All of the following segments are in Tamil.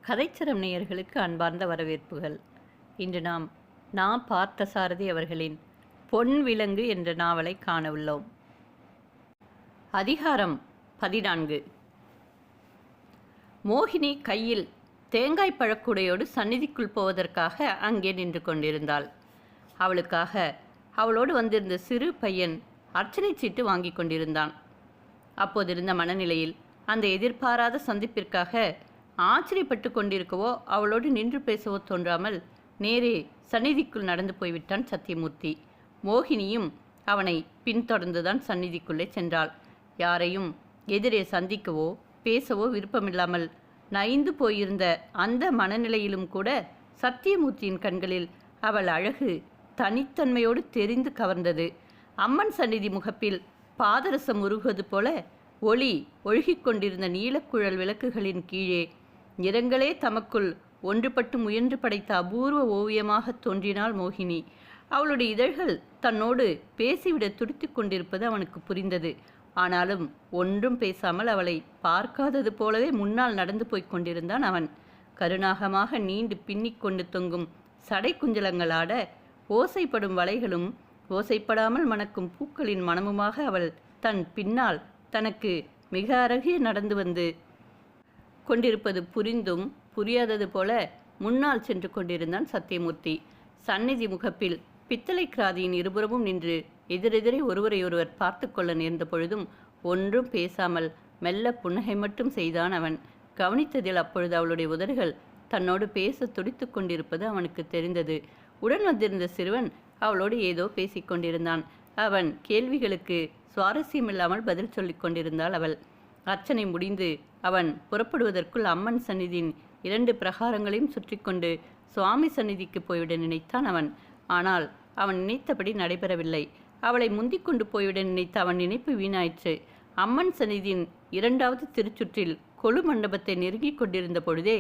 கதைச்சரம் நேயர்களுக்கு அன்பார்ந்த வரவேற்புகள். இன்று நாம் பார்த்தசாரதி அவர்களின் பொன் விலங்கு என்ற நாவலை காண உள்ளோம். அதிகாரம் 14. மோகினி கையில் தேங்காய் பழக்குடையோடு சந்நிதிக்குள் போவதற்காக அங்கே நின்று கொண்டிருந்தாள். அவளுக்காக அவளோடு வந்திருந்த சிறு பையன் அர்ச்சனை சீட்டு வாங்கி கொண்டிருந்தான். அப்போதிருந்த மனநிலையில் அந்த எதிர்பாராத சந்திப்பிற்காக ஆச்சரியப்பட்டு கொண்டிருக்கவோ அவளோடு நின்று பேசவோ தோன்றாமல் நேரே சந்நிதிக்குள் நடந்து போய்விட்டான் சத்தியமூர்த்தி. மோகினியும் அவனை பின்தொடர்ந்துதான் சந்நிதிக்குள்ளே சென்றாள். யாரையும் எதிரே சந்திக்கவோ பேசவோ விருப்பமில்லாமல் நைந்து போயிருந்த அந்த மனநிலையிலும் கூட சத்தியமூர்த்தியின் கண்களில் அவள் அழகு தனித்தன்மையோடு தெரிந்து கவர்ந்தது. அம்மன் சந்நிதி முகப்பில் பாதரசம் உருகுவது போல ஒளி ஒழுகிக் கொண்டிருந்த நீலக்குழல் விளக்குகளின் கீழே நிறங்களே தமக்குள் ஒன்றுபட்டு முயன்று படைத்த அபூர்வ ஓவியமாக தோன்றினாள் மோகினி. அவளுடைய இதழ்கள் தன்னோடு பேசிவிட துடித்து கொண்டிருப்பது அவனுக்கு புரிந்தது. ஆனாலும் ஒன்றும் பேசாமல் அவளை பார்க்காதது போலவே முன்னால் நடந்து போய்க் கொண்டிருந்தான் அவன். கருநாகமாக நீண்டு பின்னிக் கொண்டு தொங்கும் சடை குஞ்சலங்களாட ஓசைப்படும் வலைகளும் ஓசைப்படாமல் மணக்கும் பூக்களின் மனமுமாக அவள் தன் பின்னால் தனக்கு மிக அருகே நடந்து வந்து கொண்டிருப்பது புரிந்தும் புரியாதது போல முன்னால் சென்று கொண்டிருந்தான் சத்தியமூர்த்தி. சந்நிதி முகப்பில் பித்தளை கிராதியின் இருபுறமும் நின்று எதிரெதிரே ஒருவரையொருவர் பார்த்து கொள்ள நேர்ந்த பொழுதும் ஒன்றும் பேசாமல் மெல்ல புன்னகை மட்டும் செய்தான் அவன். கவனித்ததில் அப்பொழுது அவளுடைய உதடுகள் தன்னோடு பேச துடித்து கொண்டிருப்பது அவனுக்கு தெரிந்தது. உடன் வந்திருந்த சிறுவன் அவளோடு ஏதோ பேசிக் கொண்டிருந்தான். அவன் கேள்விகளுக்கு சுவாரஸ்யமில்லாமல் பதில் சொல்லிக் கொண்டிருந்தாள் அவள். அர்ச்சனை முடிந்து அவன் புறப்படுவதற்குள் அம்மன் சந்நிதியின் 2 பிரகாரங்களையும் சுற்றி கொண்டு சுவாமி சந்நிதிக்கு போய்விட நினைத்தான் அவன். ஆனால் அவன் நினைத்தபடி நடைபெறவில்லை. அவளை முந்திக் கொண்டு போய்விட நினைத்த அவன் நினைப்பு வீணாயிற்று. அம்மன் சந்நிதியின் 2வது திருச்சுற்றில் கொலு மண்டபத்தை நெருங்கிக் கொண்டிருந்த பொழுதே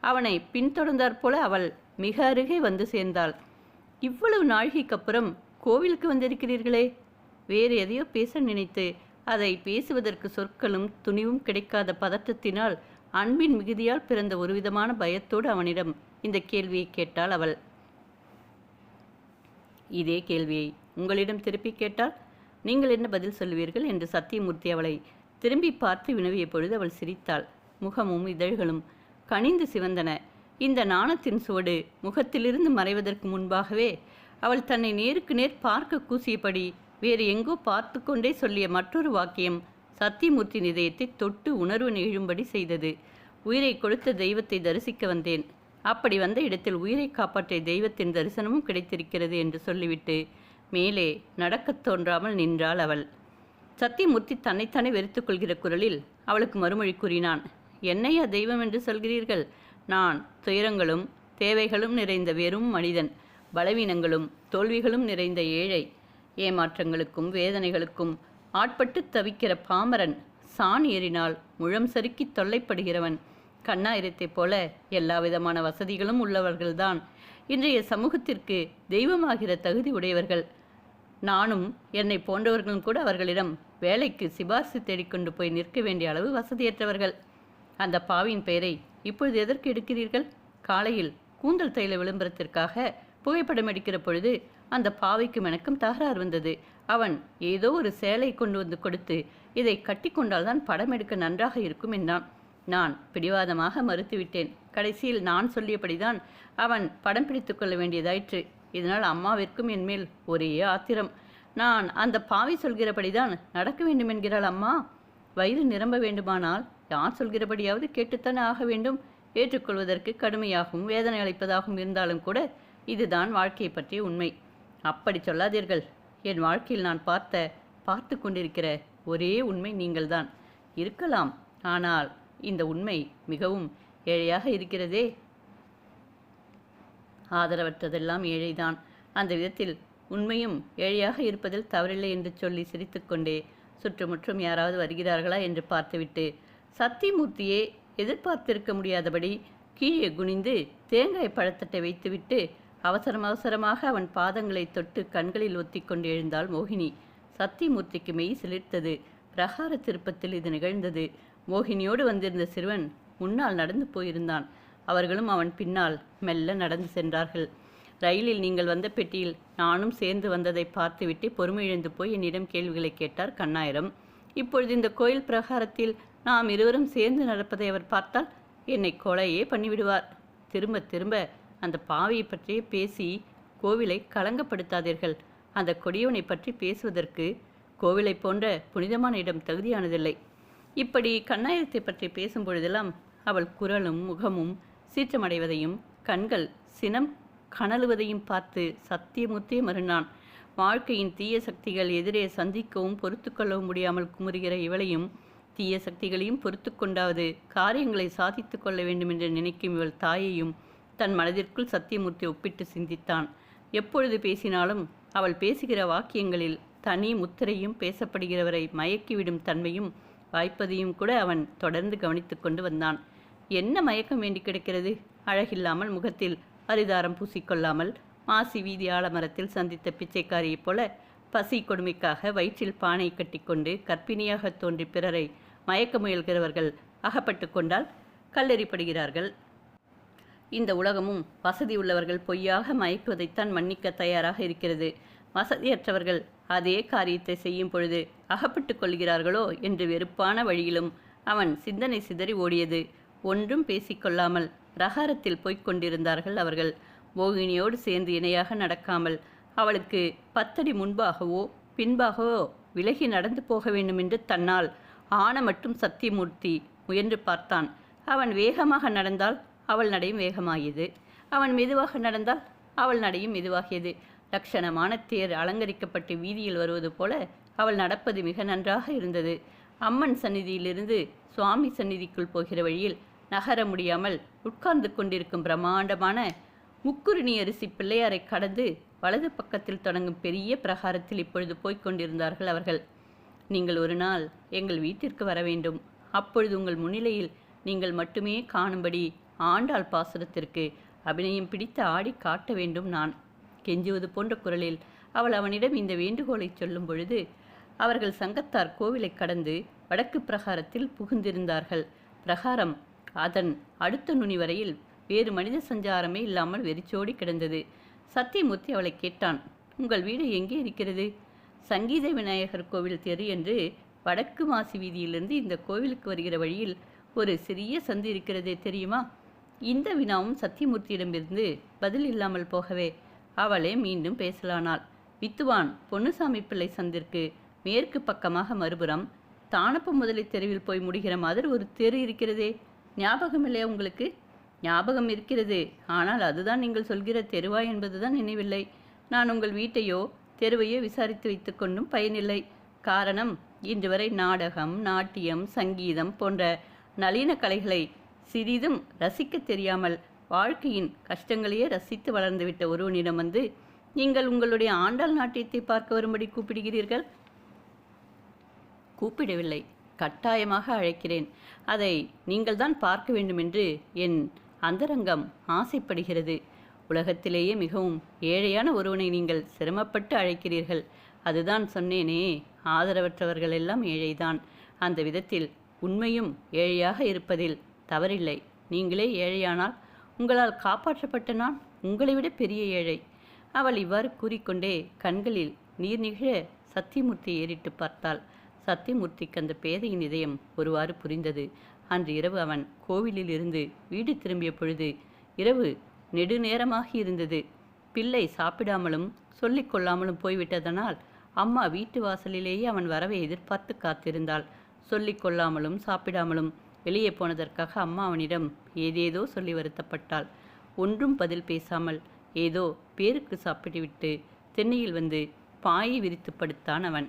அவனை பின்தொடர்ந்தாற்போல அவள் மிக அருகே வந்து சேர்ந்தாள். இவ்வளவு நாழிகைக்கப்புறம் கோவிலுக்கு வந்திருக்கிறீர்களே? வேறு எதையோ பேச நினைத்து அதை பேசுவதற்கு சொற்களும் துணிவும் கிடைக்காத பதற்றத்தினால் அன்பின் மிகுதியால் பிறந்த ஒருவிதமான பயத்தோடு அவனிடம் இந்த கேள்வியை கேட்டாள் அவள். இதே கேள்வியை உங்களிடம் திருப்பி கேட்டால் நீங்கள் என்ன பதில் சொல்வீர்கள் என்று சத்தியமூர்த்தி அவளை திரும்பி பார்த்து வினவிய பொழுது அவள் சிரித்தாள். முகமும் இதழ்களும் கனிந்து சிவந்தன. இந்த நாணத்தின் சுவடு முகத்திலிருந்து மறைவதற்கு முன்பாகவே அவள் தன்னை நேருக்கு நேர் பார்க்க கூசியபடி வேறு எங்கோ பார்த்து கொண்டே சொல்லிய மற்றொரு வாக்கியம் சத்தியமூர்த்தியின் இதயத்தை தொட்டு உணர்வு நெழும்படி செய்தது. உயிரை கொடுத்த தெய்வத்தை தரிசிக்க வந்தேன். அப்படி வந்த இடத்தில் உயிரை காப்பாற்றிய தெய்வத்தின் தரிசனமும் கிடைத்திருக்கிறது என்று சொல்லிவிட்டு மேலே நடக்கத் தோன்றாமல் நின்றாள் அவள். சத்தியமூர்த்தி தன்னைத்தானே வெறுத்து கொள்கிற குரலில் அவளுக்கு மறுமொழி கூறினான். என்னையா தெய்வம் என்று சொல்கிறீர்கள்? நான் துயரங்களும் தேவைகளும் நிறைந்த வெறும் மனிதன். பலவீனங்களும் தோல்விகளும் நிறைந்த ஏழை. ஏமாற்றங்களுக்கும் வேதனைகளுக்கும் ஆட்பட்டு தவிக்கிற பாமரன். சாண் ஏறினால் முழம் சறுக்கி தொல்லைப்படுகிறவன். கண்ணாயிரத்தைப் போல எல்லா விதமான வசதிகளும் உள்ளவர்கள்தான் இன்றைய சமூகத்திற்கு தெய்வமாகிற தகுதி உடையவர்கள். நானும் என்னை போன்றவர்களும் கூட அவர்களிடம் வேலைக்கு சிபார்சு தேடிக்கொண்டு போய் நிற்க வேண்டிய அளவு வசதியற்றவர்கள். அந்த பாவியின் பெயரை இப்பொழுது எதற்கு எடுக்கிறீர்கள்? காலையில் கூந்தல் தைல விளம்பரத்திற்காக புகைப்படம் எடுக்கிற பொழுது அந்த பாவைக்கு எனக்கும் தகராறு வந்தது. அவன் ஏதோ ஒரு சேலை கொண்டு வந்து கொடுத்து இதை கட்டி கொண்டால்தான் படம் எடுக்க நன்றாக இருக்கும் என்றான். நான் பிடிவாதமாக மறுத்துவிட்டேன். கடைசியில் நான் சொல்லியபடிதான் அவன் படம் பிடித்து கொள்ள வேண்டியதாயிற்று. இதனால் அம்மாவிற்கும் என்மேல் ஒரே ஆத்திரம். நான் அந்த பாவை சொல்கிறபடிதான் நடக்க வேண்டும் என்கிறாள் அம்மா. வயிறு நிரம்ப வேண்டுமானால் யார் சொல்கிறபடியாவது கேட்டுத்தானே ஆக வேண்டும். ஏற்றுக்கொள்வதற்கு கடுமையாகவும் வேதனை அளிப்பதாகவும் இருந்தாலும் கூட இதுதான் வாழ்க்கையை பற்றிய உண்மை. அப்படி சொல்லாதீர்கள். என் வாழ்க்கையில் நான் பார்த்து கொண்டிருக்கிற ஒரே உண்மை நீங்கள்தான். இருக்கலாம், ஆனால் இந்த உண்மை மிகவும் ஏழையாக இருக்கிறதே. ஆதரவற்றதெல்லாம் ஏழைதான். அந்த விதத்தில் உண்மையும் ஏழையாக இருப்பதில் தவறில்லை என்று சொல்லி சிரித்துக்கொண்டே சுற்றுமுற்றும் யாராவது வருகிறார்களா என்று பார்த்துவிட்டு சத்தியமூர்த்தியே எதிர்பார்த்திருக்க முடியாதபடி கீழே குனிந்து தேங்காய் பழத்தட்டை வைத்துவிட்டு அவசரமாக அவன் பாதங்களை தொட்டு கண்களில் ஒத்தி கொண்டு எழுந்தாள் மோகினி. சத்தியமூர்த்திக்கு மெய் சிலிர்த்தது. பிரகார திருப்பத்தில் இது நிகழ்ந்தது. மோகினியோடு வந்திருந்த சிறுவன் முன்னால் நடந்து போயிருந்தான். அவர்களும் அவன் பின்னால் மெல்ல நடந்து சென்றார்கள். ரயிலில் நீங்கள் வந்த பெட்டியில் நானும் சேர்ந்து வந்ததை பார்த்துவிட்டு பொறுமையிழந்து போய் என்னிடம் கேள்விகளை கேட்டார் கண்ணாயிரம். இப்பொழுது இந்த கோயில் பிரகாரத்தில் நாம் இருவரும் சேர்ந்து நடப்பதை அவர் பார்த்தால் என்னை கொலையே பண்ணிவிடுவார். திரும்ப திரும்ப அந்த பாவியை பற்றியே பேசி கோவிலை களங்கப்படுத்தாதீர்கள். அந்த கொடியவனை பற்றி பேசுவதற்கு கோவிலை போன்ற புனிதமான இடம் தகுதியானதில்லை. இப்படி கண்ணாயிரத்தை பற்றி பேசும் பொழுதெல்லாம் அவள் குரலும் முகமும் சீற்றமடைவதையும் கண்கள் சினம் கனலுவதையும் பார்த்து சத்தியமூர்த்தியே மறுநான். வாழ்க்கையின் தீய சக்திகள் எதிரே சந்திக்கவும் பொறுத்து கொள்ளவும் முடியாமல் குமுறுகிற இவளையும் தீய சக்திகளையும் பொறுத்து கொண்டாவது காரியங்களை சாதித்து கொள்ள வேண்டும் என்று நினைக்கும் இவள் தாயையும் தன் மனதிற்குள் சத்தியமூர்த்தி ஒப்பிட்டு சிந்தித்தான். எப்பொழுது பேசினாலும் அவள் பேசுகிற வாக்கியங்களில் தனி முத்திரையும் பேசப்படுகிறவரை மயக்கிவிடும் தன்மையும் வாய்ப்பதையும் கூட அவன் தொடர்ந்து கவனித்து கொண்டு வந்தான். என்ன மயக்கம் வேண்டி கிடக்கிறது? அழகில்லாமல் முகத்தில் அரிதாரம் பூசிக்கொள்ளாமல் மாசி வீதி ஆலமரத்தில் சந்தித்த பிச்சைக்காரியைப் போல பசி கொடுமைக்காக வயிற்றில் பானை கட்டிக்கொண்டு கர்ப்பிணியாக தோன்றி பிறரை மயக்க முயல்கிறவர்கள் அகப்பட்டு கொண்டால் கல்லெறிப்படுகிறார்கள். இந்த உலகமும் வசதி உள்ளவர்கள் பொய்யாக மயக்குவதைத்தான் மன்னிக்க தயாராக இருக்கிறது. வசதியற்றவர்கள் அதே காரியத்தை செய்யும் பொழுது அகப்பட்டு கொள்கிறார்களோ என்று வெறுப்பான வழியிலும் அவன் சிந்தனை சிதறி ஓடியது. ஒன்றும் பேசிக்கொள்ளாமல் ரகாரத்தில் போய்க் கொண்டிருந்தார்கள் அவர்கள். மோகினியோடு சேர்ந்து இணையாக நடக்காமல் அவளுக்கு 10 அடி முன்பாகவோ பின்பாகவோ விலகி நடந்து போக வேண்டுமென்று தன்னால் ஆன மட்டும் சத்தியமூர்த்தி முயன்று பார்த்தான். அவன் வேகமாக நடந்தால் அவள் நடையும் வேகமாகியது. அவன் மெதுவாக நடந்தால் அவள் நடையும் மெதுவாகியது. லட்சணமான தேர் அலங்கரிக்கப்பட்டு வீதியில் வருவது போல அவள் நடப்பது மிக நன்றாக இருந்தது. அம்மன் சந்நிதியிலிருந்து சுவாமி சந்நிதிக்குள் போகிற வழியில் நகர முடியாமல் உட்கார்ந்து கொண்டிருக்கும் பிரம்மாண்டமான முக்குருணி அரிசி பிள்ளையாரை கடந்து வலது பக்கத்தில் தொடங்கும் பெரிய பிரகாரத்தில் இப்பொழுது போய்க் கொண்டிருந்தார்கள் அவர்கள். நீங்கள் ஒரு நாள் எங்கள் வீட்டிற்கு வர வேண்டும். அப்பொழுது உங்கள் முன்னிலையில் நீங்கள் மட்டுமே காணும்படி ஆண்டாள் பாசுரத்திற்கு அபிநயம் பிடித்து ஆடி காட்ட வேண்டும் நான் கெஞ்சுவது போன்ற குரலில் அவள் அவனிடம் இந்த வேண்டுகோளை சொல்லும் பொழுது அவர்கள் சங்கத்தார் கோவிலை கடந்து வடக்கு பிரகாரத்தில் புகுந்திருந்தார்கள். பிரகாரம் அதன் அடுத்த நுனி வரையில் வேறு மனித சஞ்சாரமே இல்லாமல் வெறிச்சோடி கிடந்தது. சத்தியமூர்த்தி அவளை கேட்டான், உங்கள் வீடு எங்கே இருக்கிறது? சங்கீத விநாயகர் கோவில் தெரு என்று வடக்கு மாசி வீதியிலிருந்து இந்த கோவிலுக்கு வருகிற வழியில் ஒரு சிறிய சந்து இருக்கிறதே, தெரியுமா? இந்த வினாவும் சத்தியமூர்த்தியிடமிருந்து பதில் இல்லாமல் போகவே அவளே மீண்டும் பேசலானாள். வித்துவான் பொன்னுசாமி பிள்ளை சந்திற்கு மேற்கு பக்கமாக மறுபுறம் தானப்ப முதலை தெருவில் போய் முடிகிற மாதிரி ஒரு தெரு இருக்கிறதே, ஞாபகம் இல்லையா உங்களுக்கு? ஞாபகம் இருக்கிறது, ஆனால் அதுதான் நீங்கள் சொல்கிற தெருவா என்பதுதான் நினைவில்லை. நான் உங்கள் வீட்டையோ தெருவையோ விசாரித்து வைத்து கொண்டும் பயனில்லை. காரணம், இன்று வரை நாடகம், நாட்டியம், சங்கீதம் போன்ற நளின கலைகளை சிறிதும் ரசிக்க தெரியாமல் வாழ்க்கையின் கஷ்டங்களையே ரசித்து வளர்ந்துவிட்ட ஒருவனிடம் வந்து நீங்கள் உங்களுடைய ஆண்டாள் நாட்டியத்தை பார்க்க வரும்படி கூப்பிடுகிறீர்கள். கூப்பிடவில்லை, கட்டாயமாக அழைக்கிறேன். அதை நீங்கள் தான் பார்க்க வேண்டுமென்று என் அந்தரங்கம் ஆசைப்படுகிறது. உலகத்திலேயே மிகவும் ஏழையான ஒருவனை நீங்கள் சிரமப்பட்டு அழைக்கிறீர்கள். அதுதான் சொன்னேனே, ஆதரவற்றவர்கள் எல்லாம் ஏழைதான். அந்த விதத்தில் உண்மையும் ஏழையாக இருப்பதில் தவறில்லை. நீங்களே ஏழையானால் உங்களால் காப்பாற்றப்பட்ட நான் உங்களை விட பெரிய ஏழை. அவள் இவ்வாறு கூறிக்கொண்டே கண்களில் நீர் நிகழ சத்தியமூர்த்தியை ஏறிட்டு பார்த்தாள். சத்தியமூர்த்திக்கு அந்த பேதையின் இதயம் ஒருவாறு புரிந்தது. அன்று இரவு அவன் கோவிலில் இருந்து வீடு திரும்பிய பொழுது இரவு நெடுநேரமாகி இருந்தது. பிள்ளை சாப்பிடாமலும் சொல்லிக் கொள்ளாமலும் போய்விட்டதனால் அம்மா வீட்டு வாசலிலேயே அவன் வரவை எதிர்பார்த்து காத்திருந்தாள். சொல்லிக் கொள்ளாமலும் சாப்பிடாமலும் வெளியே போனதற்காக அம்மா அவனிடம் ஏதேதோ சொல்லி வருத்தப்பட்டாள். ஒன்றும் பதில் பேசாமல் ஏதோ பேருக்கு சாப்பிட்டுவிட்டு தென்னையில் வந்து பாயை விரித்து படுத்தான் அவன்.